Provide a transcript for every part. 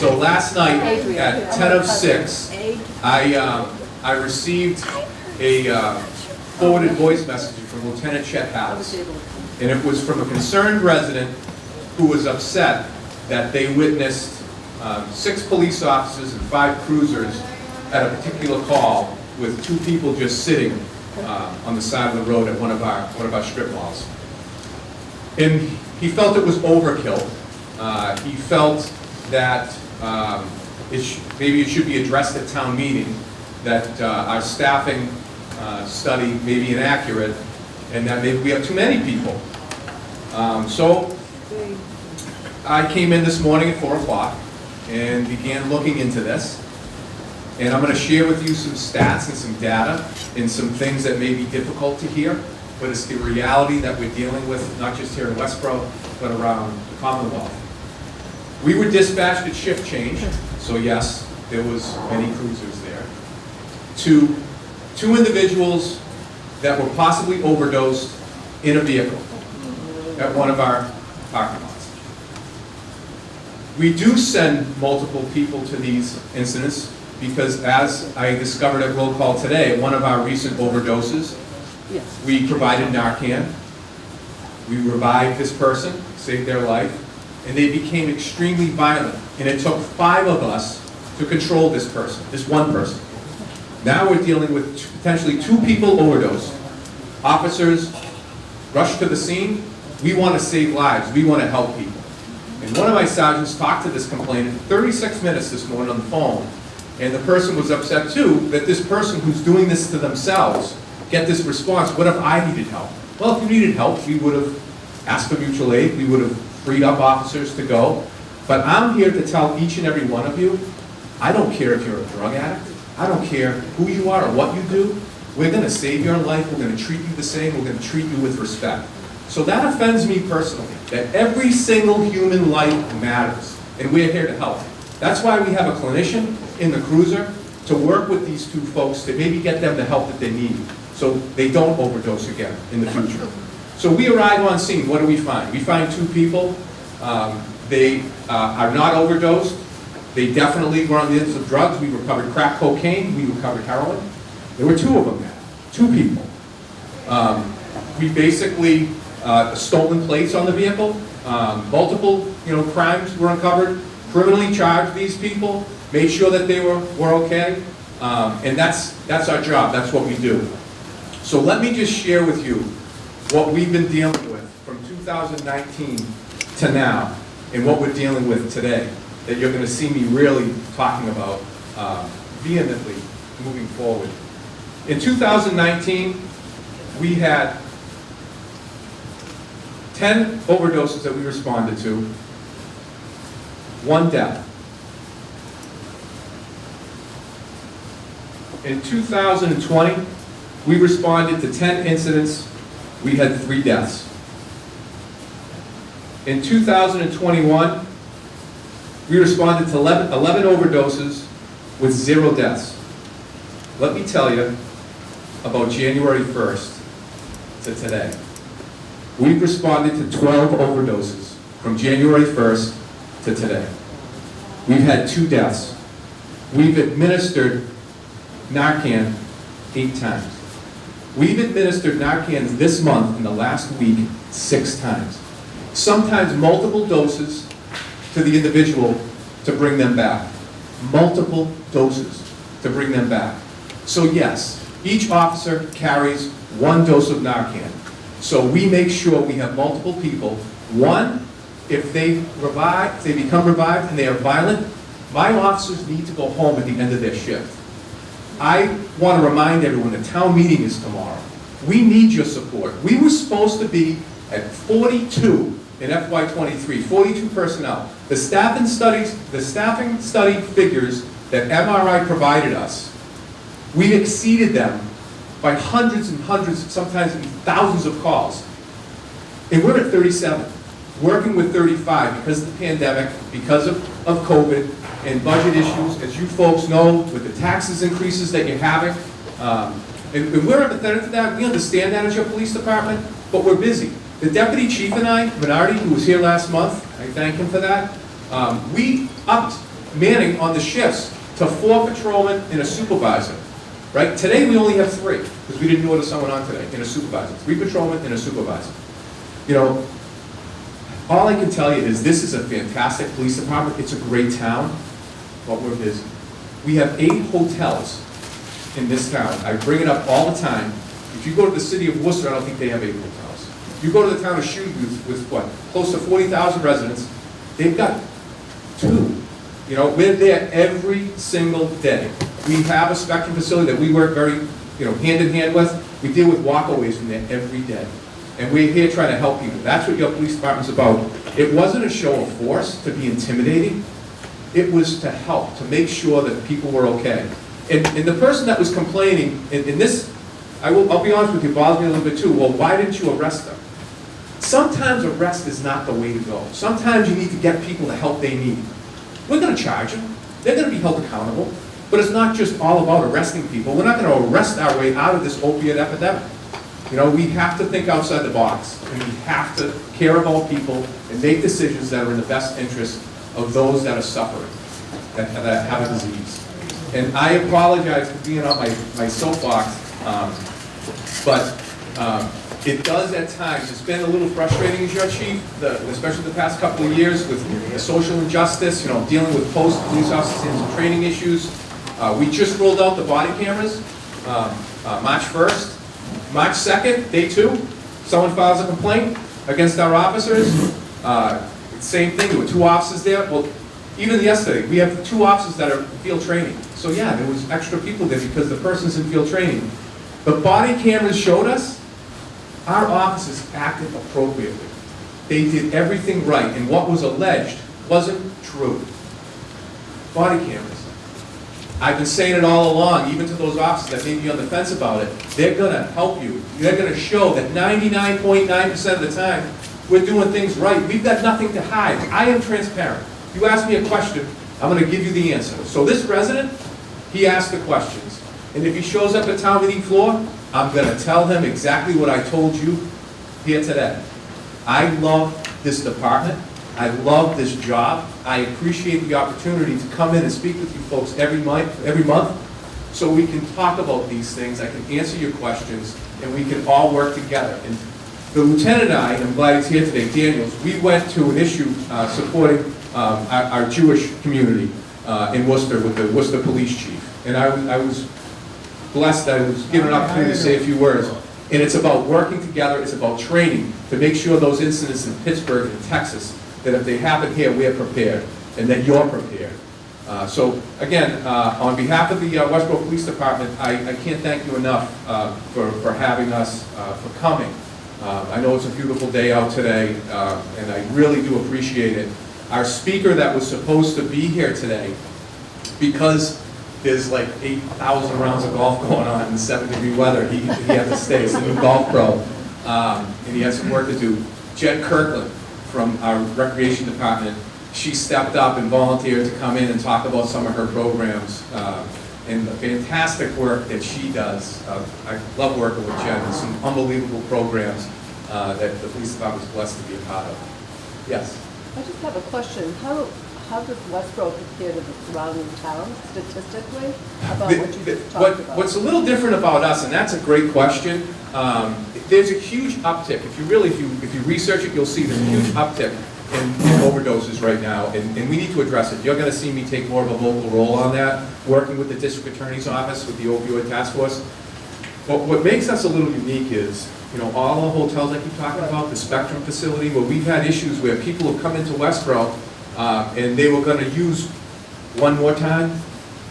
So last night at 10:06, I received a forwarded voice message from Lieutenant Chet House. And it was from a concerned resident who was upset that they witnessed 6 police officers and 5 cruisers at a particular call with 2 people just sitting on the side of the road at one of our strip malls. And he felt it was overkill. He felt that maybe it should be addressed at town meeting, that our staffing study may be inaccurate, and that maybe we have too many people. So I came in this morning at 4 o'clock and began looking into this. And I'm going to share with you some stats and some data and some things that may be difficult to hear, but it's the reality that we're dealing with, not just here in Westborough, but around the Commonwealth. We were dispatched at shift change, so yes, there was many cruisers there, to 2 individuals that were possibly overdosed in a vehicle at one of our parking lots. We do send multiple people to these incidents because, as I discovered at roll call today, one of our recent overdoses, we provided Narcan, we revived this person, saved their life, and they became extremely violent. And it took 5 of us to control this person, this one person. Now we're dealing with potentially 2 people overdosed. Officers rush to the scene. We want to save lives. We want to help people. And one of my sergeants talked to this complainant 36 minutes this morning on the phone. And the person was upset too that this person who's doing this to themselves get this response. What if I needed help? Well, if you needed help, we would have asked for mutual aid. We would have freed up officers to go. But I'm here to tell each and every one of you, I don't care if you're a drug addict. I don't care who you are or what you do. We're going to save your life. We're going to treat you the same. We're going to treat you with respect. So that offends me personally, that every single human life matters, and we're here to help. That's why we have a clinician in the cruiser to work with these 2 folks to maybe get them the help that they need so they don't overdose again in the future. So we arrive on scene. What do we find? We find 2 people. They are not overdosed. They definitely were on the ends of drugs. We recovered crack cocaine. We recovered heroin. There were 2 of them there. 2 people. We basically stolen plates on the vehicle. Multiple, crimes were uncovered. Criminally charged these people. Made sure that they were okay. And that's our job. That's what we do. So let me just share with you what we've been dealing with from 2019 to now, and what we're dealing with today, that you're going to see me really talking about vehemently moving forward. In 2019, we had 10 overdoses that we responded to, 1 death. In 2020, we responded to 10 incidents, we had 3 deaths. In 2021, we responded to 11 overdoses with 0 deaths. Let me tell you about January 1st to today. We've responded to 12 overdoses from January 1st to today. We've had 2 deaths. We've administered Narcan 8 times. We've administered Narcan this month in the last week 6 times. Sometimes multiple doses to the individual to bring them back. Multiple doses to bring them back. So yes, each officer carries 1 dose of Narcan. So we make sure we have multiple people. 1, if they become revived and they are violent, my officers need to go home at the end of their shift. I want to remind everyone the town meeting is tomorrow. We need your support. We were supposed to be at 42 in FY23, 42 personnel. The staffing study figures that MRI provided us, we exceeded them by hundreds and hundreds, sometimes thousands of calls. And we're at 37, working with 35 because of the pandemic, because of COVID, and budget issues, as you folks know, with the taxes increases that you're having. And we're empathetic to that. We understand that as your police department, but we're busy. The deputy chief and I, Minardi, who was here last month, I thank him for that, we upped manning on the shifts to 4 patrolmen and a supervisor, right? Today we only have 3, because we didn't order someone on today, and a supervisor. 3 patrolmen and a supervisor. You know, all I can tell you is this is a fantastic police department. It's a great town, but we're busy. We have 8 hotels in this town. I bring it up all the time. If you go to the city of Worcester, I don't think they have 8 hotels. You go to the town of Shoegoose with what, close to 40,000 residents, they've got 2. You know, we're there every single day. We have a Spectrum facility that we work very, hand in hand with. We deal with walkaways from there every day. And we're here trying to help people. That's what your police department's about. It wasn't a show of force to be intimidating. It was to help, to make sure that people were okay. And the person that was complaining, in this, I'll be honest with you, bothers me a little bit too. Well, why didn't you arrest them? Sometimes arrest is not the way to go. Sometimes you need to get people the help they need. We're going to charge them. They're going to be held accountable. But it's not just all about arresting people. We're not going to arrest our way out of this opiate epidemic. You know, we have to think outside the box, and we have to care about people and make decisions that are in the best interest of those that are suffering, that have a disease. And I apologize for being on my soapbox, but it does at times. It's been a little frustrating as your chief, especially the past couple of years with the social injustice, dealing with post-police officers and some training issues. We just rolled out the body cameras March 1st. March 2nd, day 2, someone files a complaint against our officers. Same thing, there were 2 officers there. Well, even yesterday, we have 2 officers that are in field training. So yeah, there was extra people there because the person's in field training. The body cameras showed us our officers acted appropriately. They did everything right, and what was alleged wasn't true. Body cameras. I've been saying it all along, even to those officers that may be on the fence about it. They're going to help you. They're going to show that 99.9% of the time, we're doing things right. We've got nothing to hide. I am transparent. You ask me a question, I'm going to give you the answer. So this resident, he asked the questions. And if he shows up at town meeting floor, I'm going to tell him exactly what I told you here today. I love this department. I love this job. I appreciate the opportunity to come in and speak with you folks every month, so we can talk about these things. I can answer your questions, and we can all work together. And the lieutenant and I, and I'm glad he's here today, Daniels, we went to an issue supporting our Jewish community in Worcester with the Worcester police chief. And I was blessed that I was given an opportunity to say a few words. And it's about working together. It's about training to make sure those incidents in Pittsburgh and Texas, that if they happen here, we're prepared, and that you're prepared. So again, on behalf of the Westborough Police Department, I can't thank you enough for having us, for coming. I know it's a beautiful day out today, and I really do appreciate it. Our speaker that was supposed to be here today, because there's like 8,000 rounds of golf going on in 7-degree weather, he had to stay. He's a new golf pro, and he has some work to do. Jenn Kirkland from our Recreation Department, she stepped up and volunteered to come in and talk about some of her programs and the fantastic work that she does. I love working with Jenn. There's some unbelievable programs that the police department is blessed to be a part of. Yes? I just have a question. How does Westbrook compare to the surrounding towns statistically about what you just talked about? What's a little different about us, and that's a great question, there's a huge uptick. If you research it, you'll see there's a huge uptick in overdoses right now, and we need to address it. You're going to see me take more of a local role on that, working with the district attorney's office, with the opioid task force. But what makes us a little unique is, all the hotels I keep talking about, the Spectrum facility, where we've had issues where people have come into Westborough and they were going to use one more time,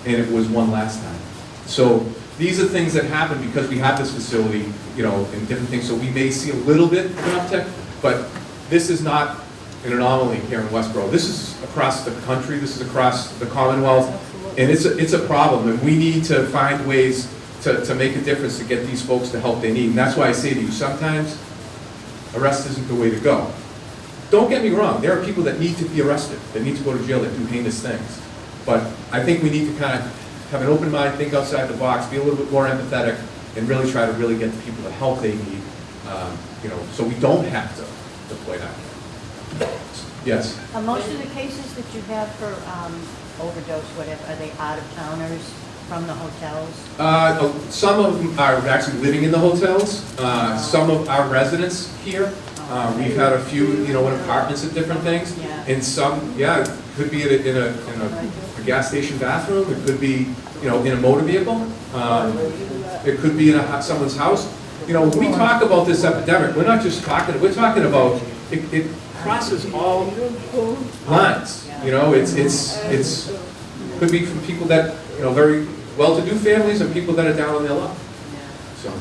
and it was one last time. So these are things that happen because we have this facility, and different things. So we may see a little bit of an uptick, but this is not an anomaly here in Westborough. This is across the country. This is across the Commonwealth. Absolutely. And it's a problem, and we need to find ways to make a difference to get these folks the help they need. And that's why I say to you, sometimes arrest isn't the way to go. Don't get me wrong, there are people that need to be arrested, that need to go to jail, that do heinous things. But I think we need to kind of have an open mind, think outside the box, be a little bit more empathetic, and really try to get the people the help they need, so we don't have to play that. Yes. Most of the cases that you have for overdose, whatever, are they out-of-towners from the hotels? Some of them are actually living in the hotels. Some of our residents here. We've had a few, in apartments at different things. Yeah. And some, it could be in a gas station bathroom. It could be, in a motor vehicle. It could be in someone's house. When we talk about this epidemic, we're not just talking, we're talking about, it crosses all lines. It's could be from people that, very well-to-do families and people that are down on their luck. So,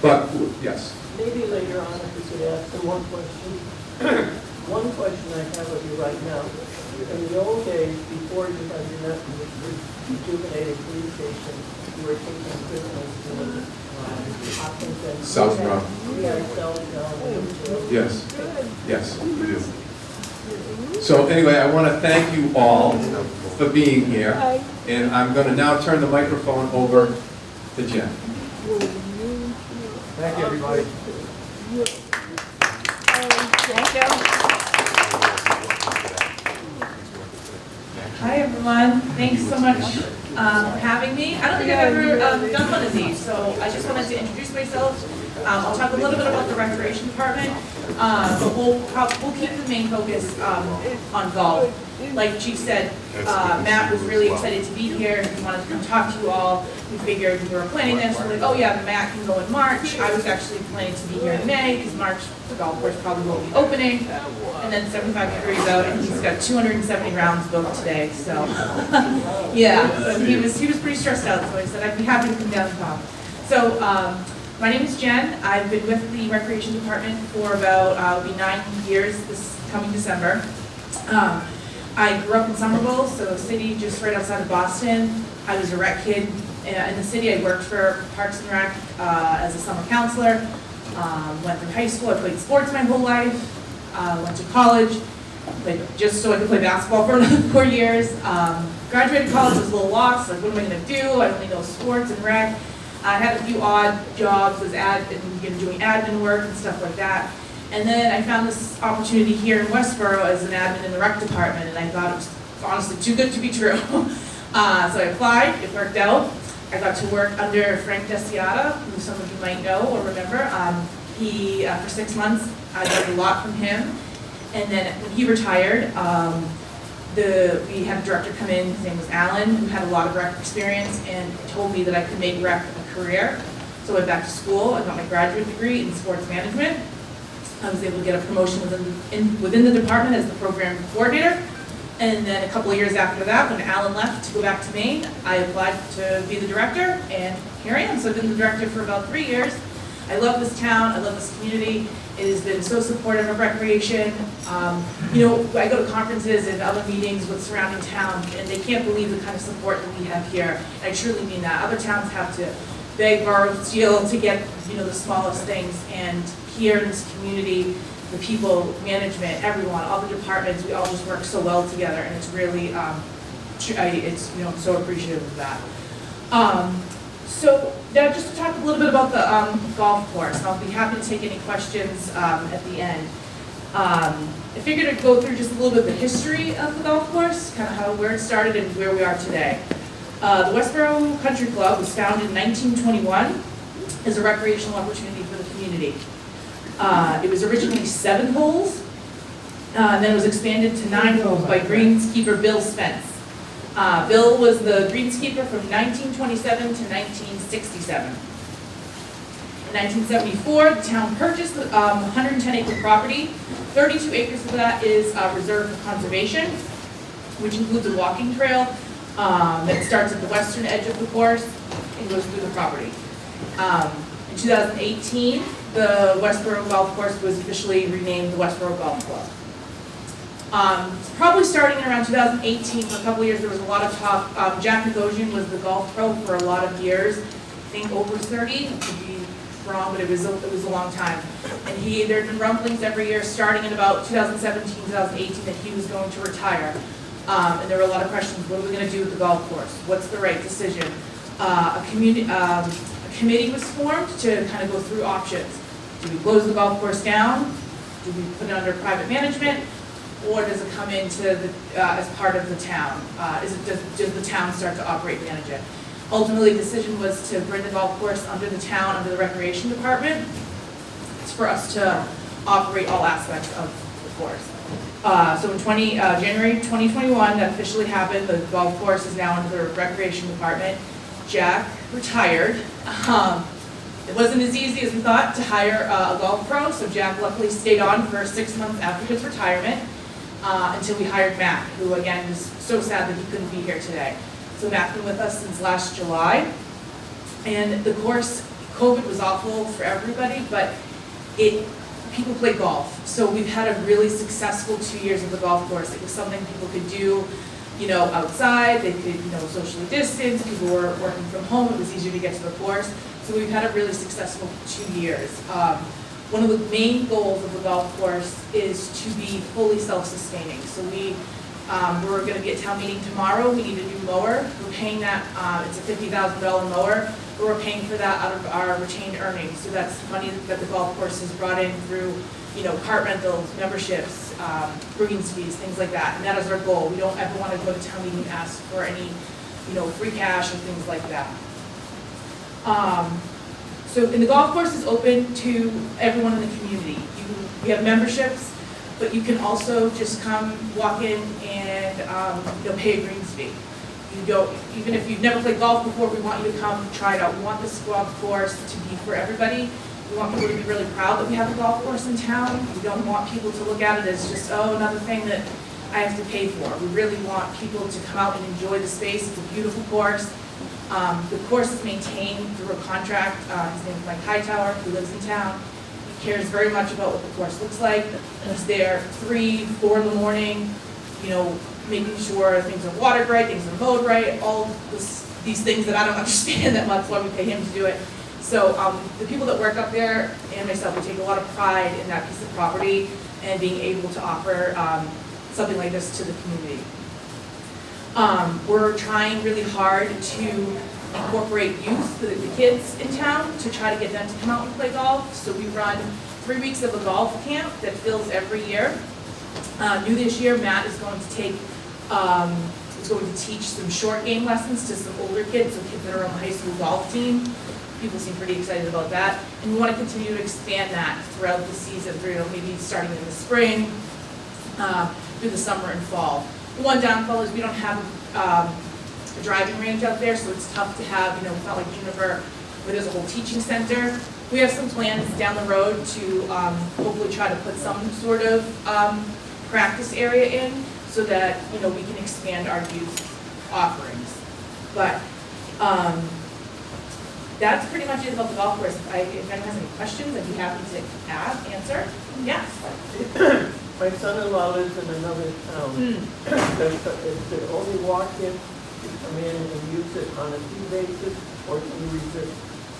but, yes. Maybe later on, if we could ask them one question. One question I have of you right now. In the old days, before you had your rejuvenated police station, you were taking prisoners to Hopkins and South Bronx. we ourselves down in Yes. Yes, we do. So anyway, I want to thank you all for being here. And I'm going to now turn the microphone over to Jen. Thank you, everybody. Thank you. Hi, everyone. Thanks so much for having me. I don't think I've ever done one of these, so I just wanted to introduce myself. I'll talk a little bit about the Recreation Department, but we'll keep the main focus on golf. Like Chief said, Matt was really excited to be here. He wanted to come talk to you all. We figured we were planning this. We're like, oh yeah, Matt can go in March. I was actually planning to be here in May because March the golf course probably won't be opening. And then 75 degrees out, and he's got 270 rounds booked today. So yeah, so he was pretty stressed out. So I said I'd be happy to come down and talk. So my name is Jen. I've been with the Recreation Department for about it'll be 9 years this coming December. I grew up in Somerville, so a city just right outside of Boston. I was a rec kid in the city. I worked for Parks and Rec as a summer counselor. Went through high school. I played sports my whole life. Went to college, just so I could play basketball for another 4 years. Graduated college, was a little lost. Like, what am I going to do? I only know sports and rec. I had a few odd jobs as doing admin work and stuff like that. And then I found this opportunity here in Westborough as an admin in the rec department, and I thought it was honestly too good to be true. So I applied, it worked out. I got to work under Frank Desiata, who some of you might know or remember. He, for 6 months, I learned a lot from him. And then when he retired, we had a director come in, his name was Alan, who had a lot of rec experience and told me that I could make rec a career. So I went back to school, I got my graduate degree in sports management. I was able to get a promotion within the department as the program coordinator. And then a couple of years after that, when Alan left to go back to Maine, I applied to be the director, and here I am. So I've been the director for about 3 years. I love this town, I love this community. It has been so supportive of recreation. I go to conferences and other meetings with surrounding towns, and they can't believe the kind of support that we have here. And I truly mean that. Other towns have to beg, borrow, steal to get the smallest things, and here in this community, the people, management, everyone, all the departments, we all just work so well together, and it's really, I'm so appreciative of that. So now just to talk a little bit about the golf course, and I'll be happy to take any questions at the end. I figured I'd go through just a little bit of the history of the golf course, kind of where it started and where we are today. The Westborough Country Club was founded in 1921 as a recreational opportunity for the community. It was originally 7 holes, and then it was expanded to 9 holes by greenskeeper Bill Spence. Bill was the greenskeeper from 1927 to 1967. In 1974, the town purchased the 110-acre property. 32 acres of that is reserved for conservation, which includes a walking trail that starts at the western edge of the course and goes through the property. In 2018, the Westborough Golf Course was officially renamed the Westborough Golf Club. Probably starting in around 2018, for a couple of years, there was a lot of talk. Jack Nagosian was the golf pro for a lot of years. I think over 30, I could be wrong, but it was a long time. And there had been rumblings every year, starting in about 2017, 2018, that he was going to retire. And there were a lot of questions: what are we going to do with the golf course? What's the right decision? A committee was formed to kind of go through options. Do we close the golf course down? Do we put it under private management? or does it come into the, as part of the town? Does the town start to operate and manage it? Ultimately, the decision was to bring the golf course under the town, under the recreation department. It's for us to operate all aspects of the course. So in January 2021, that officially happened. The golf course is now under the recreation department. Jack retired. It wasn't as easy as we thought to hire a golf pro, so Jack luckily stayed on for 6 months after his retirement until we hired Matt, who again is so sad that he couldn't be here today. So Matt's been with us since last July, and the course, COVID was awful for everybody, but people play golf. So we've had a really successful 2 years of the golf course. It was something people could do, outside. They could, socially distance. People were working from home. It was easier to get to the course. So we've had a really successful 2 years. One of the main goals of the golf course is to be fully self-sustaining. So we're going to be at town meeting tomorrow. We need a new mower. We're paying that, it's a $50,000 mower, but we're paying for that out of our retained earnings. So that's money that the golf course has brought in through, cart rentals, memberships, greens fees, things like that. And that is our goal. We don't ever want to go to town meeting and ask for any, free cash or things like that. And the golf course is open to everyone in the community. We have memberships, but you can also just come, walk in, and pay a greens fee. Even if you've never played golf before, we want you to come try it out. We want this golf course to be for everybody. We want people to be really proud that we have a golf course in town. We don't want people to look at it as just, another thing that I have to pay for. We really want people to come out and enjoy the space. It's a beautiful course. The course is maintained through a contract. His name is Mike Hightower. He lives in town. He cares very much about what the course looks like. He's there 3, 4 in the morning, making sure things are watered right, things are mowed right, all these things that I don't understand that much, why we pay him to do it. So the people that work up there and myself, we take a lot of pride in that piece of property and being able to offer something like this to the community. We're trying really hard to incorporate youth, the kids in town, to try to get them to come out and play golf. So we run 3 weeks of a golf camp that fills every year. New this year, Matt is going to teach some short game lessons to some older kids, so kids that are on the high school golf team. People seem pretty excited about that. And we want to continue to expand that throughout the season, maybe starting in the spring, through the summer and fall. The one downfall is we don't have a driving range out there, so it's tough to have, it's not like Juniper, where there's a whole teaching center. We have some plans down the road to hopefully try to put some sort of practice area in so that, we can expand our youth offerings. But that's pretty much it about the golf course. If anyone has any questions, I'd be happy to answer. Yes. My son-in-law lives in another town. Is it only walk-in to come in and use it on a fee basis, or can you reserve,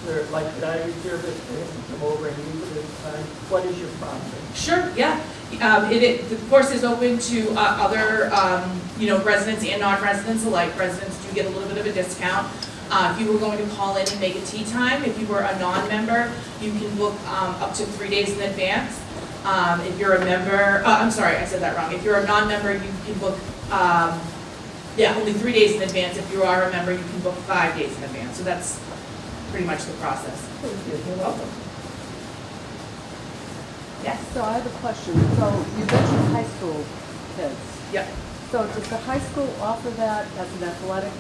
could I reserve it for him to come over and use it at a time? What is your process? Sure, yeah. The course is open to other, residents and non-residents alike. Residents do get a little bit of a discount. If you were going to call in and make a tee time, if you were a non-member, you can book up to 3 days in advance. If you're a member, I'm sorry, I said that wrong. If you're a non-member, you can book, only 3 days in advance. If you are a member, you can book 5 days in advance. So that's pretty much the process. Thank you. You're welcome. Yes. So I have a question. So you mentioned high school kids. Yep. So does the high school offer that as an athletic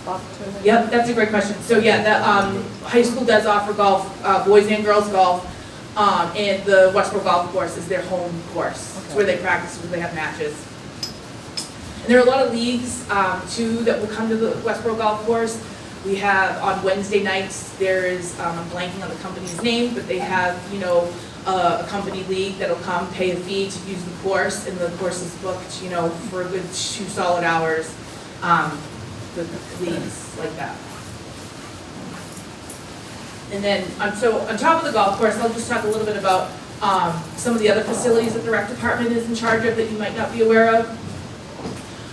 opportunity? Yep, that's a great question. So yeah, the high school does offer golf, boys and girls golf, and the Westbrook golf course is their home course. It's where they practice, where they have matches. And there are a lot of leagues too that will come to the Westborough golf course. We have on Wednesday nights, there is, I'm blanking on the company's name, but they have, a company league that'll come, pay a fee to use the course, and the course is booked, for a good 2 solid hours. The leagues like that. And then, so on top of the golf course, I'll just talk a little bit about some of the other facilities that the rec department is in charge of that you might not be aware of.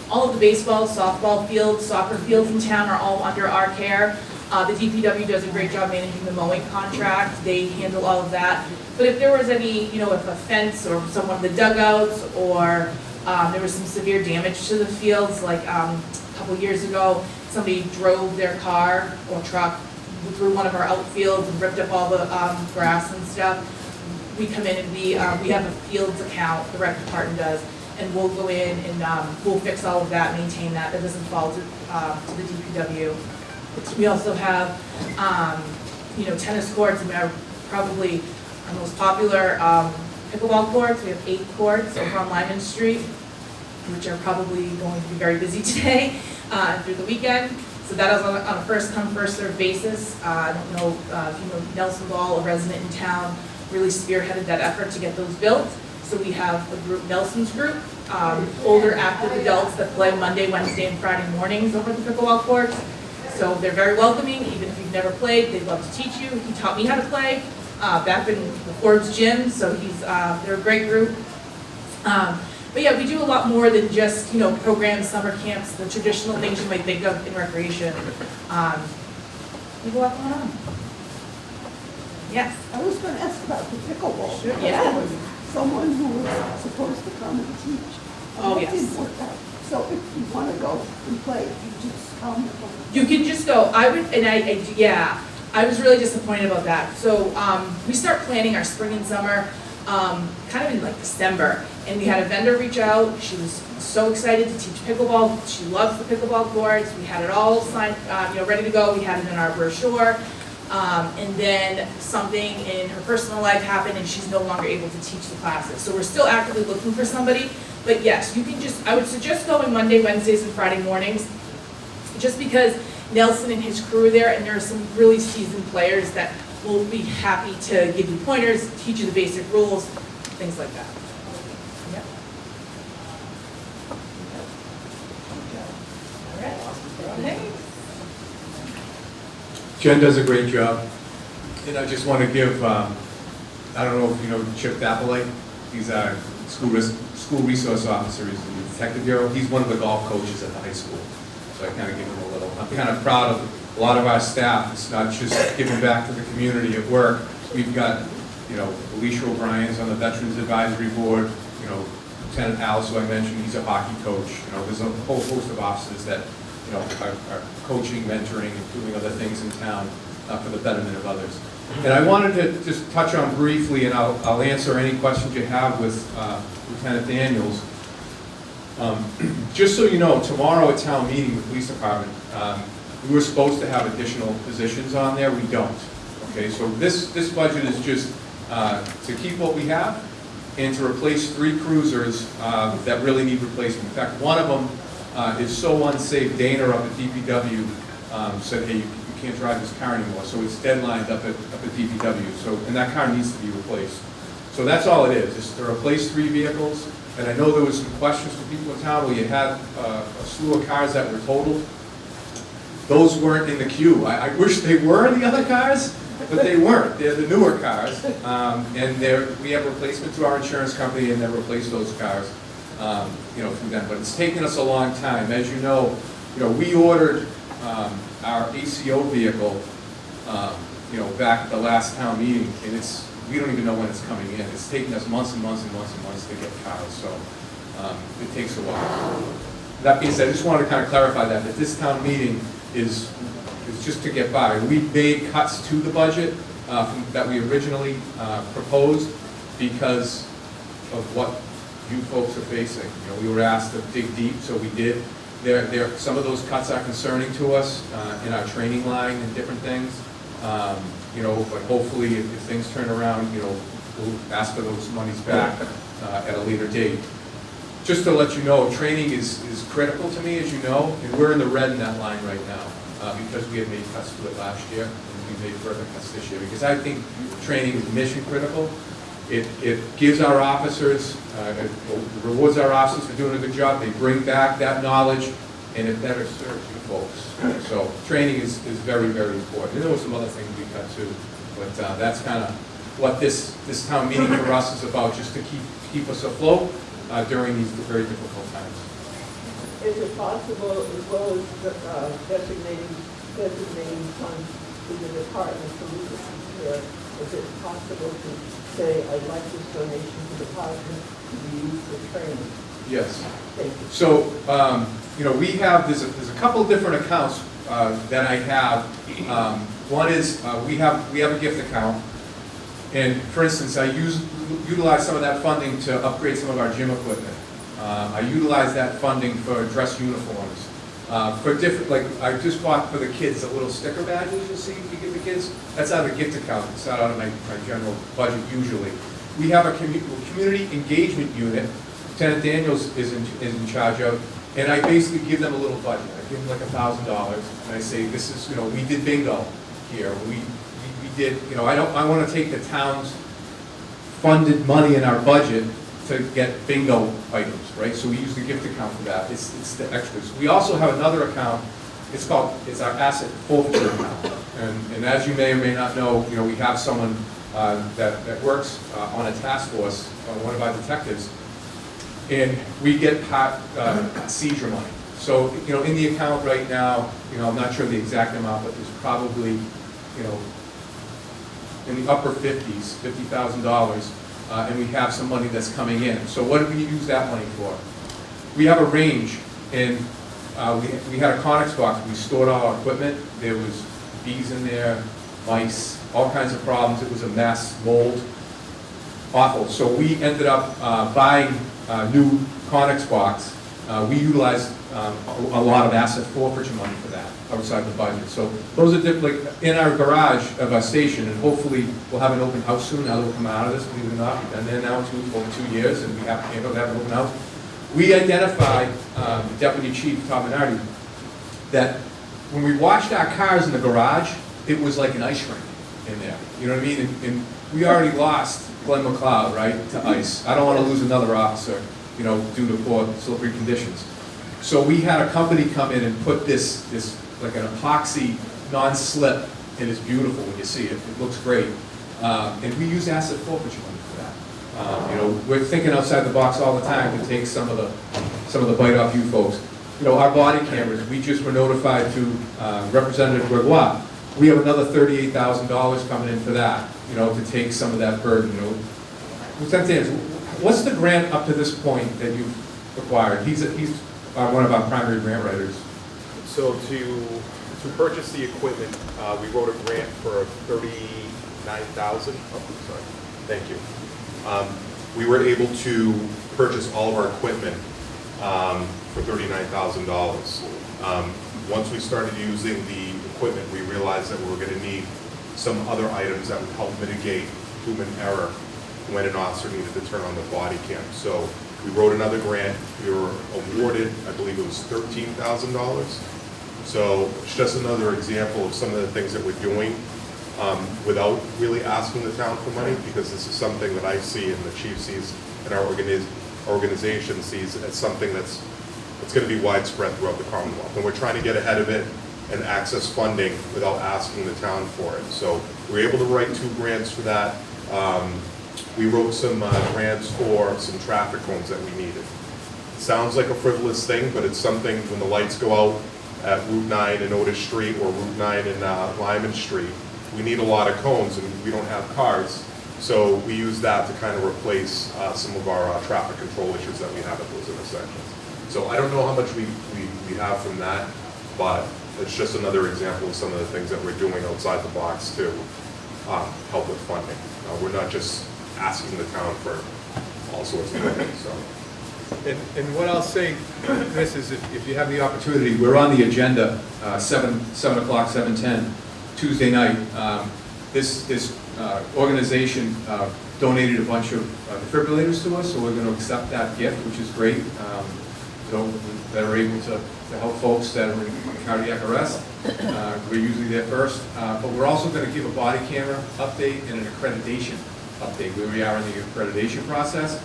All of the baseball, softball fields, soccer fields in town are all under our care. The DPW does a great job managing the mowing contract. They handle all of that. But if there was any, if a fence or someone, the dugouts, or there was some severe damage to the fields, like a couple years ago, somebody drove their car or truck through one of our outfields and ripped up all the grass and stuff. We come in and we have a fields account, the rec department does, and we'll go in and we'll fix all of that, maintain that. That doesn't fall to the DPW. We also have, tennis courts, and they're probably our most popular pickleball courts. We have 8 courts over on Lyman Street, which are probably going to be very busy today through the weekend. So that is on a first come, first served basis. I don't know if you know Nelson Ball, a resident in town, really spearheaded that effort to get those built. So we have a group, Nelson's group, older active adults that play Monday, Wednesday, and Friday mornings over at the pickleball courts. So they're very welcoming, even if you've never played, they'd love to teach you. He taught me how to play back in the Forbes gym, so they're a great group. But yeah, we do a lot more than just, programs, summer camps, the traditional things you might think of in recreation. We have a lot going on. Yes. I was going to ask about the pickleball. Sure. Because Yeah. there was someone who was supposed to come and teach. Oh, And yes. it didn't work out. So if you want to go and play, you just come. You can just go. I was really disappointed about that. So we start planning our spring and summer kind of in like December. And we had a vendor reach out. She was so excited to teach pickleball. She loves the pickleball courts. We had it all signed, ready to go. We had it in our brochure. And then something in her personal life happened and she's no longer able to teach the classes. So we're still actively looking for somebody. But yes, you can I would suggest going Monday, Wednesdays, and Friday mornings, just because Nelson and his crew are there, and there are some really seasoned players that will be happy to give you pointers, teach you the basic rules, things like that. Yep. All right. Thanks. Jen does a great job, and I just want to give, I don't know if you know Chip Dappelite, he's our school resource officer, he's in the detective bureau, he's one of the golf coaches at the high school, so I kind of give him a little, I'm kind of proud of a lot of our staff. It's not just giving back to the community at work. We've got, Alicia O'Brien's on the Veterans Advisory Board, Lieutenant Al, so I mentioned, he's a hockey coach, there's a whole host of officers that are coaching, mentoring, and doing other things in town for the betterment of others. And I wanted to just touch on briefly, and I'll answer any questions you have with Lieutenant Daniels. Just so you know, tomorrow at town meeting, the police department, we were supposed to have additional positions on there. We don't. Okay, so this budget is just to keep what we have and to replace 3 cruisers that really need replacement. In fact, one of them is so unsafe. Dana up at DPW said, hey, you can't drive this car anymore. So it's deadlined up at DPW. So, and that car needs to be replaced. So that's all it is to replace 3 vehicles. And I know there was some questions from people in town where you had a slew of cars that were totaled. Those weren't in the queue. I wish they were in the other cars, but they weren't. They're the newer cars. And we have replacement through our insurance company, and they replace those cars. Through them, but it's taken us a long time. As you know, we ordered our ACO vehicle, back at the last town meeting, and we don't even know when it's coming in. It's taken us months and months and months and months to get cars, so it takes a while. That being said, I just wanted to kind of clarify that this town meeting is just to get by. We made cuts to the budget that we originally proposed because of what you folks are facing. We were asked to dig deep, so we did. Some of those cuts are concerning to us in our training line and different things. But hopefully if things turn around, we'll ask for those monies back at a later date. Just to let you know, training is critical to me, as you know, and we're in the red in that line right now because we had made cuts to it last year, and we made further cuts this year, because I think training is mission critical. It gives our officers, it rewards our officers for doing a good job. They bring back that knowledge, and it better serves you folks. So training is very, very important. And there were some other things we cut too, but that's kind of what this town meeting for us is about, just to keep us afloat during these very difficult times. Is it possible, as well as designating funds to the department to leave here, is it possible to say, I'd like this donation to the department to be used for training. Yes. Thank you. So, you know, there's a couple different accounts that I have. One is, we have a gift account. And for instance, I utilize some of that funding to upgrade some of our gym equipment. I utilize that funding for dress uniforms. For different, like, I just bought for the kids a little sticker badges, you'll see, you give the kids. That's out of a gift account, it's not out of my general budget usually. We have a community engagement unit, Lieutenant Daniels is in charge of, and I basically give them a little budget. I give them like $1,000, and I say, this is, you know, we did bingo here. We did, you know, I want to take the town's funded money in our budget to get bingo items, right? So we use the gift account for that. It's the extras. We also have another account. It's our asset forfeiture account. And as you may or may not know, you know, we have someone that works on a task force, one of our detectives, and we get seizure money. So, you know, in the account right now, you know, I'm not sure the exact amount, but there's probably, you know, in the upper 50s, $50,000, and we have some money that's coming in. So what do we use that money for? We have a range, and we had a Conex box. We stored all our equipment. There was bees in there, mice, all kinds of problems. It was a mess, mold, awful. So we ended up buying a new Conex box. We utilized a lot of asset forfeiture money for that outside the budget. So those are like in our garage of our station, and hopefully we'll have an open house soon. Now that we're coming out of this, believe it or not, we've been there now over 2 years, and we have to have an open house. We identified, Deputy Chief Tom Minardi, that when we washed our cars in the garage, it was like an ice rink in there. You know what I mean? And we already lost Glenn McLeod, right, to ice. I don't want to lose another officer, you know, due to poor slippery conditions. So we had a company come in and put this like an epoxy non-slip, and it's beautiful when you see it. It looks great. And we use asset forfeiture money for that. You know, we're thinking outside the box all the time to take some of the bite off you folks. You know, our body cameras, we just were notified to Representative Gregoire. We have another $38,000 coming in for that, you know, to take some of that burden. You know, Lieutenant Daniels, what's the grant up to this point that you've acquired? He's one of our primary grant writers. So to purchase the equipment, we wrote a grant for $39,000. Oh, sorry. Thank you. We were able to purchase all of our equipment for $39,000. Once we started using the equipment, we realized that we were going to need some other items that would help mitigate human error when an officer needed to turn on the body cam. So we wrote another grant. We were awarded, I believe it was $13,000. So it's just another example of some of the things that we're doing without really asking the town for money, because this is something that I see and the chief sees and our organization sees as something that's going to be widespread throughout the Commonwealth. And we're trying to get ahead of it and access funding without asking the town for it. So we were able to write 2 grants for that. We wrote some grants for some traffic cones that we needed. It sounds like a frivolous thing, but it's something when the lights go out at Route 9 and Otis Street or Route 9 and Lyman Street, we need a lot of cones and we don't have cars. So we use that to kind of replace some of our traffic control issues that we have at those intersections. So I don't know how much we have from that, but it's just another example of some of the things that we're doing outside the box to help with funding. We're not just asking the town for all sorts of money. So. And what I'll say, Chris, is if you have the opportunity, we're on the agenda 7 o'clock, 7:10, Tuesday night. This organization donated a bunch of defibrillators to us, so we're going to accept that gift, which is great. So that are able to help folks that are in cardiac arrest. We're usually there first. But we're also going to give a body camera update and an accreditation update where we are in the accreditation process.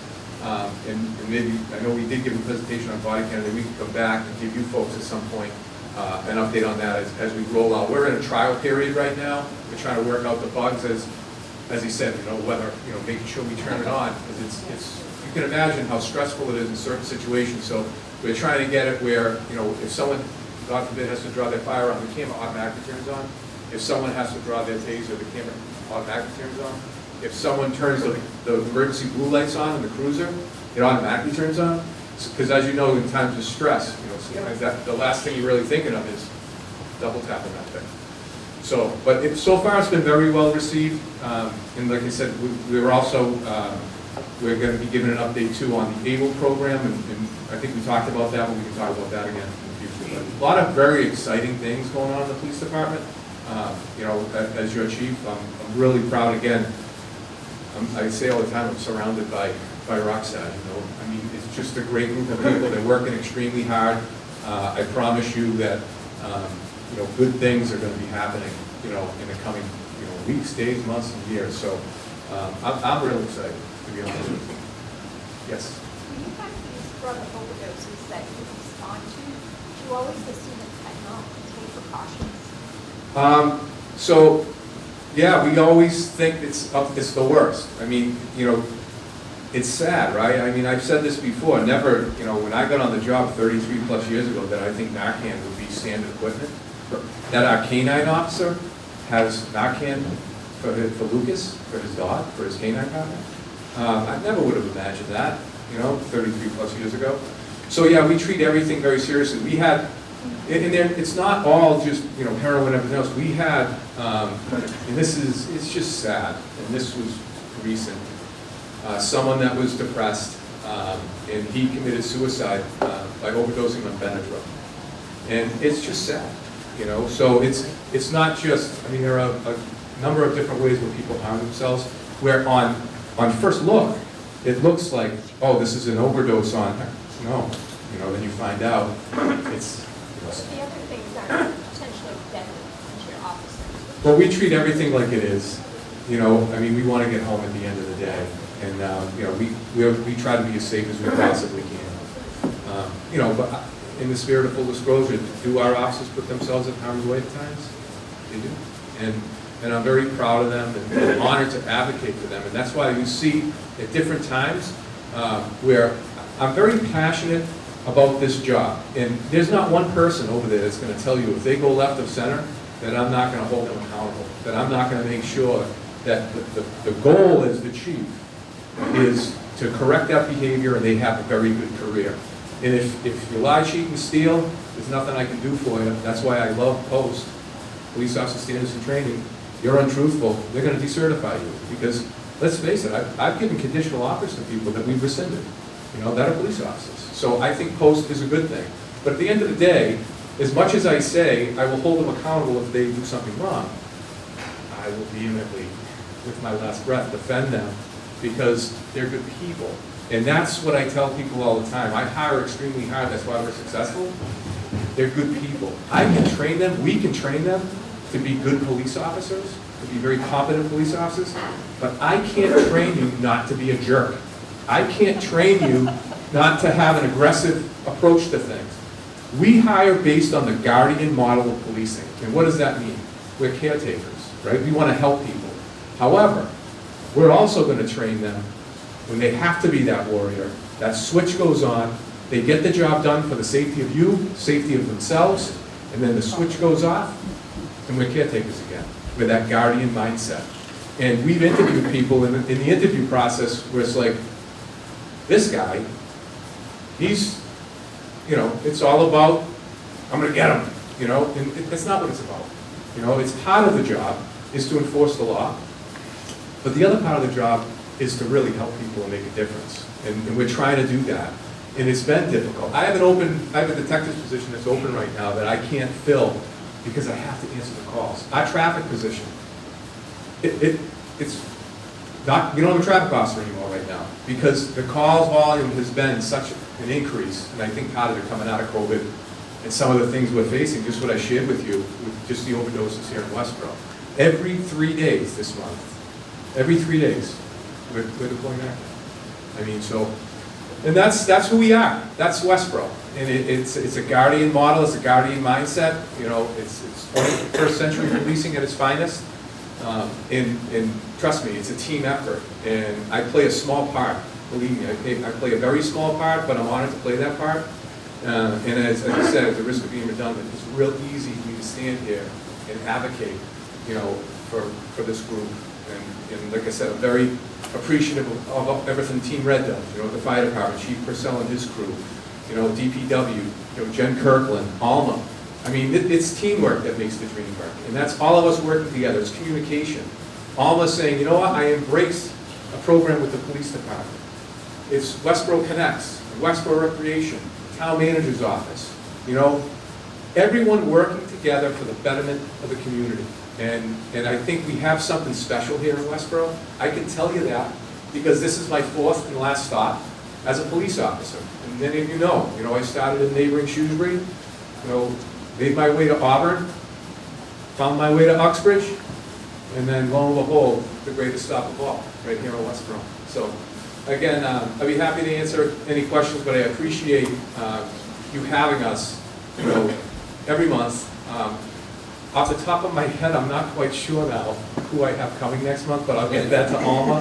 And maybe, I know we did give a presentation on body camera, that we can come back and give you folks at some point an update on that as we roll out. We're in a trial period right now. We're trying to work out the bugs as he said, you know, whether, you know, making sure we turn it on, because it's you can imagine how stressful it is in certain situations. So we're trying to get it where, you know, if someone, God forbid, has to draw their firearm, the camera automatically turns on. If someone has to draw their taser, the camera automatically turns on. if someone turns the emergency blue lights on in the cruiser, it automatically turns on. Because as you know, in times of stress, sometimes the last thing you're really thinking of is double tapping that thing. So, but so far it's been very well received. And like I said, we're going to be giving an update too on the ABLE program, and I think we talked about that, but we can talk about that again in the future. But a lot of very exciting things going on in the police department. As your chief, I'm really proud again. I say all the time, I'm surrounded by rock stars, I mean, it's just a great group of people. They're working extremely hard. I promise you that, good things are going to be happening, in the coming, weeks, days, months, and years. So I'm really excited, to be honest with you. Yes? When you guys use drug overdoses that you respond to, do you always assume it's fentanyl and take precautions? So, yeah, we always think it's the worst. I mean, it's sad, right? I mean, I've said this before, never, when I got on the job 33 plus years ago, that I think Narcan would be standard equipment. That our canine officer has Narcan for Lucas, for his dog, for his canine partner. I never would have imagined that, 33 plus years ago. So yeah, we treat everything very seriously. We had, and then it's not all just, heroin and everything else. We had, and it's just sad, and this was recent, someone that was depressed, and he committed suicide by overdosing on Benadryl. And it's just sad, so it's not just, I mean, there are a number of different ways where people harm themselves, where on first look, it looks like, oh, this is an overdose on, no, then you find out it's, The other things are potentially deadly to your officers. well, we treat everything like it is, I mean, we want to get home at the end of the day, and, we try to be as safe as we possibly can. But in the spirit of full disclosure, do our officers put themselves in harm's way at times? They do. And I'm very proud of them and honored to advocate for them. And that's why you see at different times where I'm very passionate about this job. And there's not one person over there that's going to tell you if they go left of center that I'm not going to hold them accountable, that I'm not going to make sure that the goal as the chief is to correct that behavior and they have a very good career. And if you lie, cheat, and steal, there's nothing I can do for you. That's why I love POST, Police Officer Standards and Training. You're untruthful, they're going to decertify you. Because, let's face it, I've given conditional offers to people that we've rescinded, that are police officers. So I think POST is a good thing. But at the end of the day, as much as I say I will hold them accountable if they do something wrong, I will vehemently, with my last breath, defend them because they're good people. And that's what I tell people all the time. I hire extremely hard, that's why we're successful. They're good people. I can train them, we can train them to be good police officers, to be very competent police officers, but I can't train you not to be a jerk. I can't train you not to have an aggressive approach to things. We hire based on the guardian model of policing. And what does that mean? We're caretakers, right? We want to help people. However, we're also going to train them when they have to be that warrior. That switch goes on, they get the job done for the safety of you, safety of themselves, and then the switch goes off, and we're caretakers again, with that guardian mindset. And we've interviewed people in the interview process where it's like, this guy, he's, it's all about, I'm going to get him, and that's not what it's about. It's part of the job is to enforce the law, but the other part of the job is to really help people and make a difference. And we're trying to do that. And it's been difficult. I have a detective's position that's open right now that I can't fill because I have to answer the calls. Our traffic position, it's not, we don't have a traffic officer anymore right now because the calls volume has been such an increase, and I think part of it coming out of COVID and some of the things we're facing, just what I shared with you, with just the overdoses here in Westborough. Every 3 days this month, every 3 days, we're deploying that. I mean, so, and that's who we are. That's Westborough. And it's a guardian model, it's a guardian mindset. It's 21st century policing at its finest. And trust me, it's a team effort. And I play a small part, believe me. I play a very small part, but I'm honored to play that part. And as I said, at the risk of being redundant, it's real easy for me to stand here and advocate, for this group. And like I said, I'm very appreciative of everything Team Red does, the fire department, Chief Purcell and his crew, DPW, Jenn Kirkland, Alma. I mean, it's teamwork that makes the dream work, and that's all of us working together. It's communication. Alma saying, you know what, I embrace a program with the police department. It's Westborough Connects, Westborough Recreation, Town Manager's Office, everyone working together for the betterment of the community. And I think we have something special here in Westborough. I can tell you that because this is my 4th and last stop as a police officer. And many of you know, I started in neighboring Shrewsbury, made my way to Auburn, found my way to Uxbridge, and then lo and behold, the greatest stop of all, right here in Westborough. So again, I'd be happy to answer any questions, but I appreciate you having us, every month. Off the top of my head, I'm not quite sure now who I have coming next month, but I'll get that to Alma.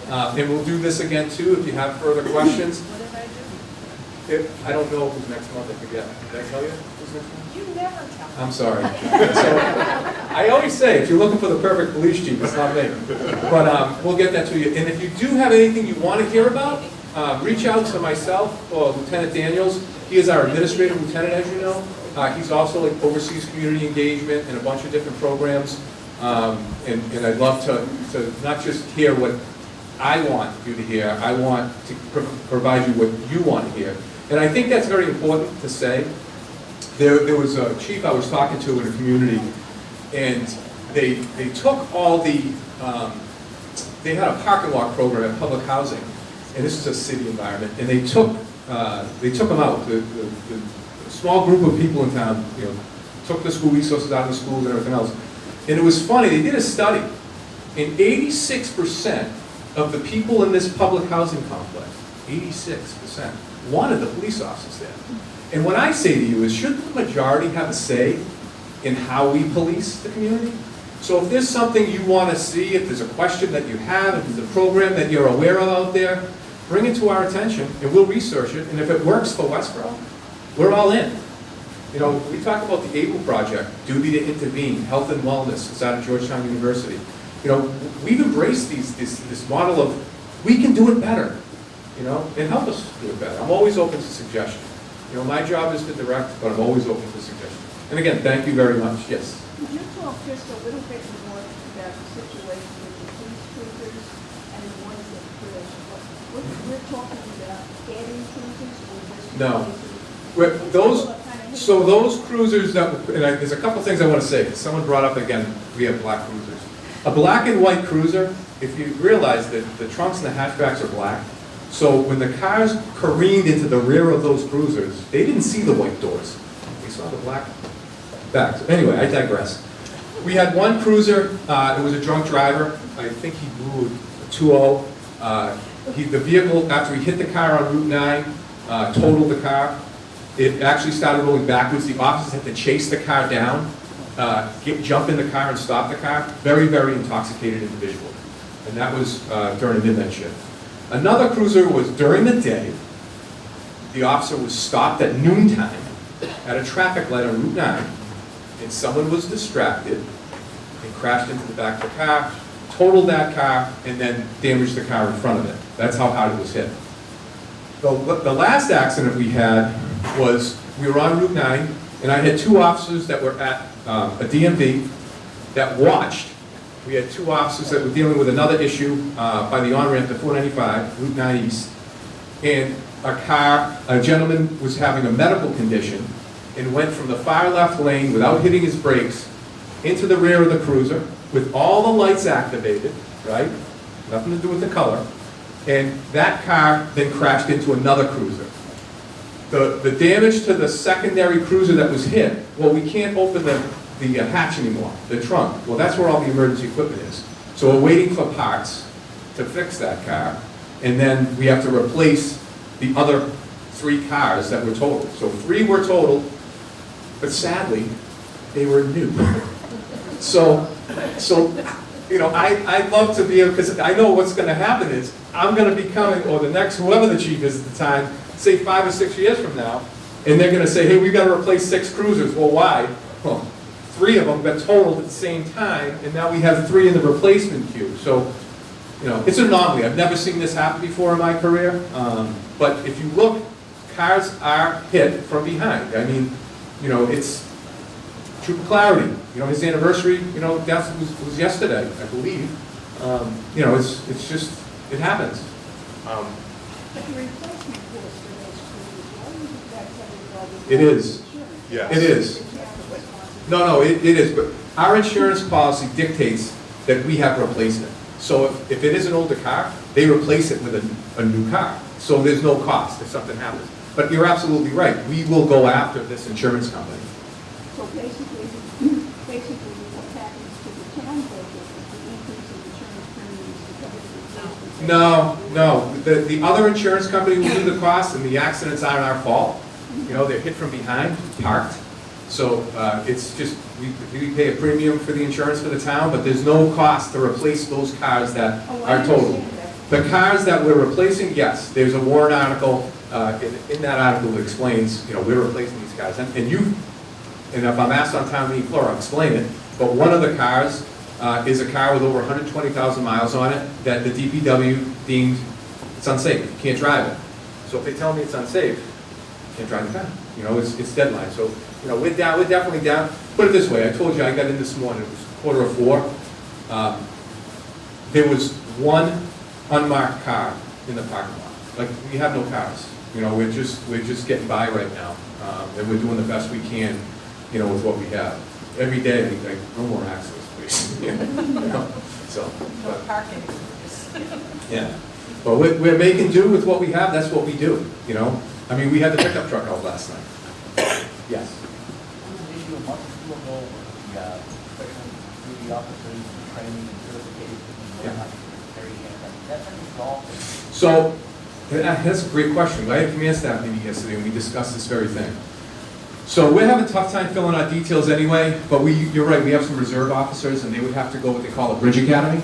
And we'll do this again too if you have further questions. What did I do? I don't know who's next month, I forget. Did I tell you who's next month? You never tell me. I'm sorry. So, I always say, if you're looking for the perfect police chief, it's not me. But we'll get that to you. And if you do have anything you want to hear about, reach out to myself or Lieutenant Daniels. He is our administrative lieutenant, as you know. He's also oversees community engagement and a bunch of different programs. And I'd love to not just hear what I want you to hear, I want to provide you what you want to hear. And I think that's very important to say. There was a chief I was talking to in a community, and they took all the, they had a parking lot program at public housing, and this is a city environment, and they took them out. The small group of people in town, took the school resources out of the schools and everything else. And it was funny, they did a study, and 86% of the people in this public housing complex, 86%, wanted the police officers there. And what I say to you is, shouldn't the majority have a say in how we police the community? So if there's something you want to see, if there's a question that you have, if there's a program that you're aware of out there, bring it to our attention and we'll research it. And if it works for Westborough, we're all in. We talk about the ABLE project, Duty to Intervene, Health and Wellness. It's out of Georgetown University. We've embraced this model of we can do it better, and help us do it better. I'm always open to suggestions. My job is to direct, but I'm always open to suggestions. And again, thank you very much. Yes? Could you talk just a little bit more about the situation with the police cruisers and the ones that crash? We're talking about adding cruisers or just... No. Those cruisers there's a couple things I want to say. Someone brought up again, we have black cruisers. A black and white cruiser, if you realize that the trunks and the hatchbacks are black, so when the cars careened into the rear of those cruisers, they didn't see the white doors. They saw the black backs. Anyway, I digress. We had one cruiser, it was a drunk driver. I think he blew a 2-0. The vehicle, after he hit the car on Route 9, totaled the car. It actually started rolling backwards. The officers had to chase the car down, jump in the car and stop the car. Very, very intoxicated individual. And that was during a midnight shift. Another cruiser was during the day. The officer was stopped at noontime at a traffic light on Route 9, and someone was distracted and crashed into the back of the car, totaled that car, and then damaged the car in front of it. That's how hard it was hit. The last accident we had was, we were on Route 9, and I had two officers that were at a DMV that watched. We had two officers that were dealing with another issue by the on-ramp to 495, Route 9 East, and a gentleman was having a medical condition and went from the far left lane without hitting his brakes into the rear of the cruiser with all the lights activated, right? Nothing to do with the color. And that car then crashed into another cruiser. The damage to the secondary cruiser that was hit, well, we can't open the hatch anymore, the trunk. Well, that's where all the emergency equipment is. So we're waiting for parts to fix that car, and then we have to replace the other 3 cars that were totaled. So 3 were totaled, but sadly, they were new. So I'd love to be able, because I know what's going to happen is, I'm going to be coming, or the next, whoever the chief is at the time, say 5 or 6 years from now, and they're going to say, hey, we've got to replace 6 cruisers. Well, why? Well, 3 of them got totaled at the same time, and now we have 3 in the replacement queue. So, you know, it's an anomaly. I've never seen this happen before in my career. But if you look, cars are hit from behind. I mean, you know, it's Trooper Clarity. You know, his anniversary, you know, that was yesterday, I believe. You know, it's just, it happens. But the replacement cost for those crews, why isn't that covered by the? It is. insurance? Yes. It is. It's not the responsibility. No, it is, but our insurance policy dictates that we have replacement. So if it is an older car, they replace it with a new car. So there's no cost if something happens. But you're absolutely right, we will go after this insurance company. So basically what happens to the town budget is the increase in insurance premiums to cover the replacement. No, the other insurance company will do the cost, and the accidents aren't our fault. You know, they're hit from behind, parked. So it's just, we pay a premium for the insurance for the town, but there's no cost to replace those cars that Oh, I are totaled. understand that. The cars that we're replacing, yes, there's a warrant article, in that article that explains, you know, we're replacing these cars. And if I'm asked on town meeting floor, I'll explain it, but one of the cars is a car with over 120,000 miles on it that the DPW deemed it's unsafe, you can't drive it. So if they tell me it's unsafe, you can't drive the car. You know, it's deadline. So, you know, we're definitely down. Put it this way, I told you I got in this morning, it was 3:45. There was one unmarked car in the parking lot. Like, we have no cars. You know, we're just getting by right now. And we're doing the best we can, you know, with what we have. Every day, we think, no more accidents, please. You know? So, No but, parking. yeah. But we're making do with what we have, that's what we do, you know? I mean, we had the pickup truck out last night. Yes. There was an issue a month or two ago with the special duty officers training and certification and Yeah. whatnot, carry handguns. That's been resolved. So, that's a great question. I had a command staff meeting yesterday, and we discussed this very thing. So we're having a tough time filling out details anyway, but you're right, we have some reserve officers, and they would have to go what they call a bridge academy.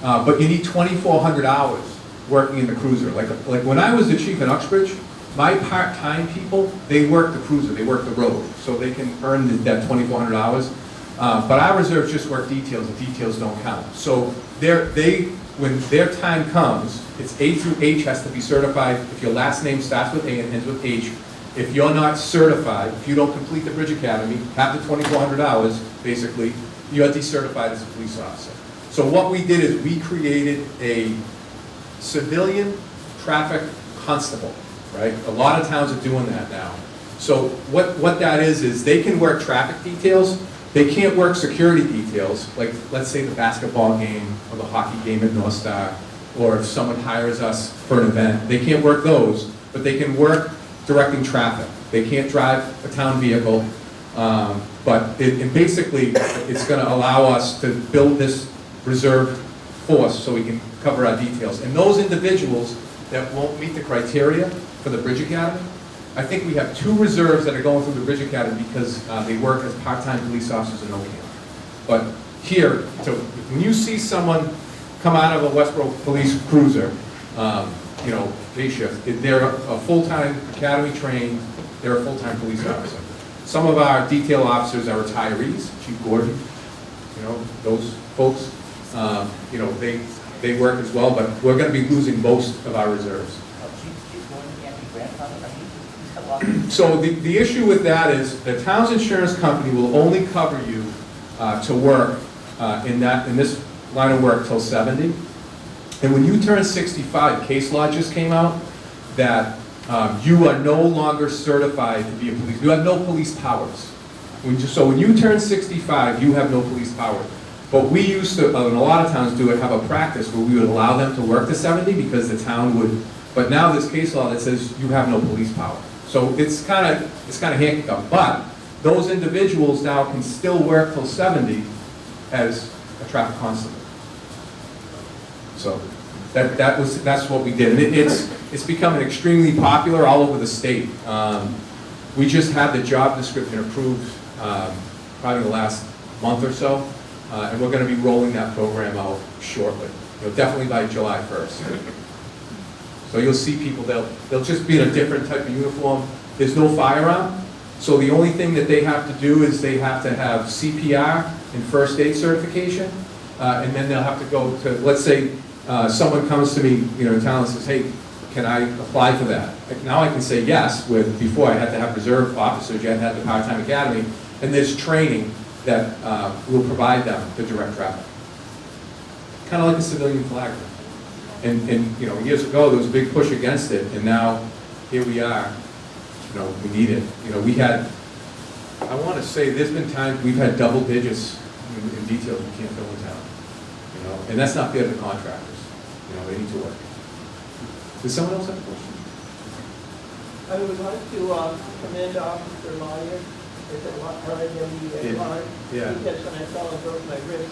But you need 2,400 hours working in the cruiser. Like when I was the chief in Uxbridge, my part-time people, they work the cruiser, they work the road, so they can earn that 2,400 hours. But our reserves just work details, and details don't count. So when their time comes, it's A through H has to be certified. If your last name starts with A and ends with H, if you're not certified, if you don't complete the Bridge Academy, have the 2,400 hours, basically, you're decertified as a police officer. So what we did is we created a civilian traffic constable, right? A lot of towns are doing that now. So what that is they can work traffic details. They can't work security details, like let's say the basketball game or the hockey game at North Star, or if someone hires us for an event. They can't work those, but they can work directing traffic. They can't drive a town vehicle, but basically it's going to allow us to build this reserve force so we can cover our details. And those individuals that won't meet the criteria for the Bridge Academy, I think we have 2 reserves that are going through the Bridge Academy because they work as part-time police officers in Ocam. But here, when you see someone come out of a Westborough police cruiser, you know, day shift, they're a full-time academy trained, they're a full-time police officer. Some of our detail officers are retirees, Chief Lourie, you know, those folks, you know, they work as well, but we're going to be losing most of our reserves. Chief Lourie can't be grandfathered. I mean, he's got a lot of. So the issue with that is the town's insurance company will only cover you to work in this line of work till 70. And when you turn 65, case law just came out that you are no longer certified to be a police. You have no police powers. So when you turn 65, you have no police powers. But we used to, and a lot of towns do it, have a practice where we would allow them to work to 70 because the town would. But now there's case law that says you have no police power. So it's kind of handcuffed. But those individuals now can still work till 70 as a traffic constable. So that's what we did. And it's becoming extremely popular all over the state. We just had the job description approved probably the last month or so, and we're going to be rolling that program out shortly. You know, definitely by July 1st. So you'll see people, they'll just be in a different type of uniform. There's no firearm, So the only thing that they have to do is they have to have CPR and first aid certification, and then they'll have to go to, let's say, someone comes to me, in town and says, hey, can I apply for that? Now I can say yes, with, before I had to have reserve officers, you had to have the part-time academy, and there's training that will provide them the direct traffic. Kind of like a civilian flagger. And years ago, there was a big push against it, and now here we are, we need it. We had, I want to say, there's been times we've had double digits in details we can't fill in town, and that's not fair to the contractors. They need to work. Does someone else have a question? I would like to commend Officer Lourie. It's a lot harder than we are. Yeah. Because when I fell and broke my wrist,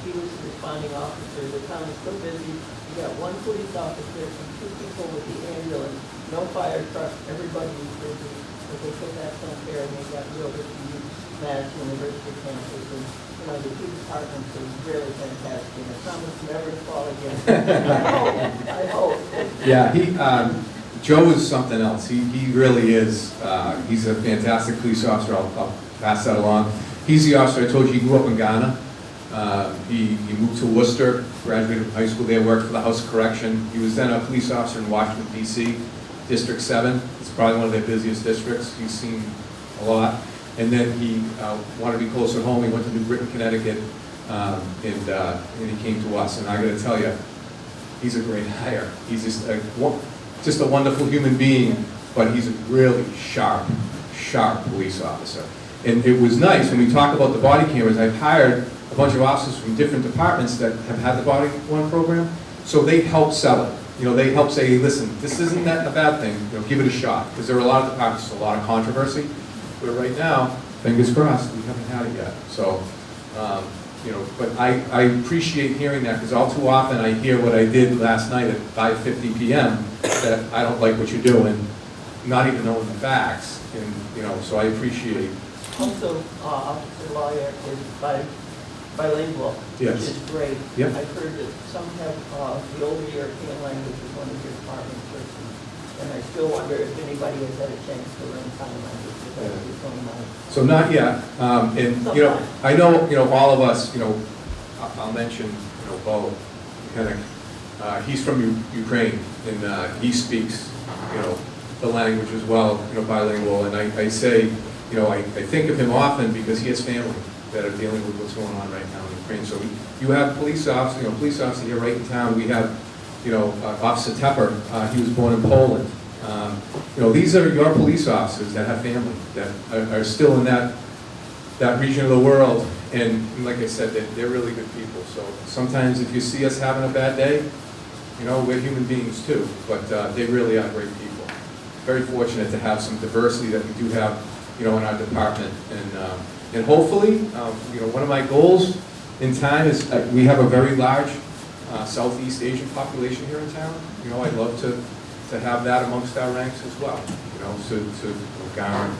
he was the responding officer. The town is so busy. You got one police officer and 2 people with the ambulance, no fire truck. Everybody was busy. But they put that on fair and they got real busy use Madison University campus. And, the two departments are really fantastic. And I promise never to fall again. I hope. Yeah, Joe is something else. He really is. He's a fantastic police officer. I'll pass that along. He's the officer I told you he grew up in Ghana. He moved to Worcester, graduated from high school there, worked for the House of Correction. He was then a police officer in Washington, D.C., District 7. It's probably one of their busiest districts. He's seen a lot. And then he wanted to be closer to home. He went to New Britain, Connecticut, and he came to us. And I got to tell you, he's a great hire. He's just a wonderful human being, but he's a really sharp police officer. And it was nice, when we talk about the body cameras, I've hired a bunch of officers from different departments that have had the body one program, so they help sell it. They help say, hey, listen, this isn't that a bad thing, give it a shot. Because there are a lot of departments, a lot of controversy, but right now, fingers crossed, we haven't had it yet. So, but I appreciate hearing that, because all too often I hear what I did last night at 5:50 p.m. that I don't like what you're doing, not even knowing the facts, and so I appreciate. Also, Officer Lourie is bilingual, Yes. which is great. Yep. I've heard that some have the old European language as one of your department persons, and I still wonder if anybody has had a chance to learn sign language with that is going on. So not yet, and I know all of us. I'll mention Bo Hennick. He's from Ukraine, and he speaks the language as well, bilingual. And I say, I think of him often because he has family that are dealing with what's going on right now in Ukraine. So you have police officer here right in town. We have Officer Tepper. He was born in Poland. These are your police officers that have family, that are still in that region of the world. And like I said, they're really good people. So sometimes if you see us having a bad day, we're human beings too. But they really are great people. Very fortunate to have some diversity that we do have, in our department. And hopefully, one of my goals in time is we have a very large Southeast Asian population here in town. I'd love to have that amongst our ranks as well, to garner,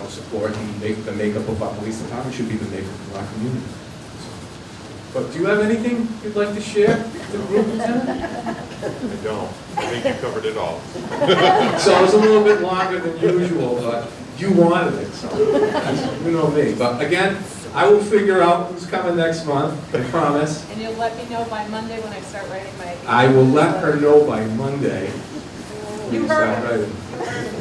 support and make the makeup of our police department should be the makeup of our community. But do you have anything you'd like to share with the group, Lieutenant? I don't. I think you covered it all. So it was a little bit longer than usual, but you wanted it, so you know me. But again, I will figure out who's coming next month, I promise. And you'll let me know by Monday when I start writing my... I will let her know by Monday. You heard her.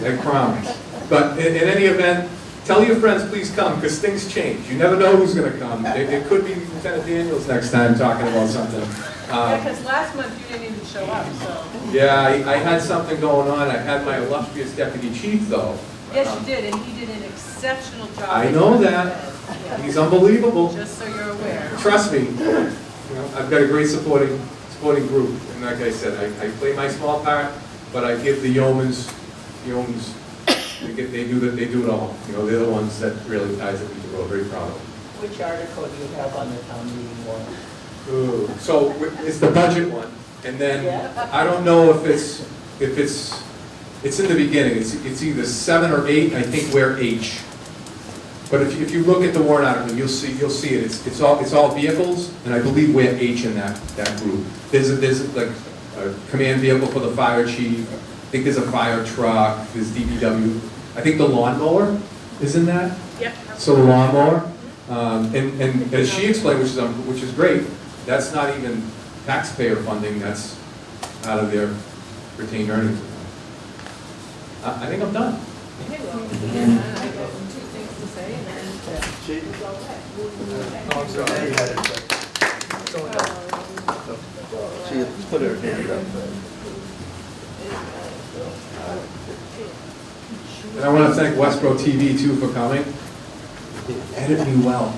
I promise. But in any event, tell your friends, please come, because things change. You never know who's going to come. It could be Lieutenant Daniels next time talking about something. Yeah, because last month you didn't even show up, so... Yeah, I had something going on. I had my illustrious deputy chief, though. Yes, you did, and he did an exceptional job. I know that. Yeah. He's unbelievable. Just so you're aware. Trust me. I've got a great supporting group. And like I said, I play my small part, but I give the yeomans, they do it all. They're the ones that really ties it into the road. Very proud of them. Which article do you have on the town meeting warrant? Ooh. So it's the budget one, and then I don't know if it's in the beginning. It's either 7 or 8. I think we're H. But if you look at the warrant article, you'll see it. It's all vehicles, and I believe we're H in that group. There's like a command vehicle for the fire chief. I think there's a fire truck. There's DPW I think the lawnmower is in that. Yep. So the lawnmower, and as she explained, which is great, that's not even taxpayer funding, that's out of their retained earnings. I think I'm done. Okay, well, again, I got two things to say, and then it's all right. Oh, I'm sorry. You had it. She put her hand up. And I want to thank Westborough TV too for coming. Edit me well.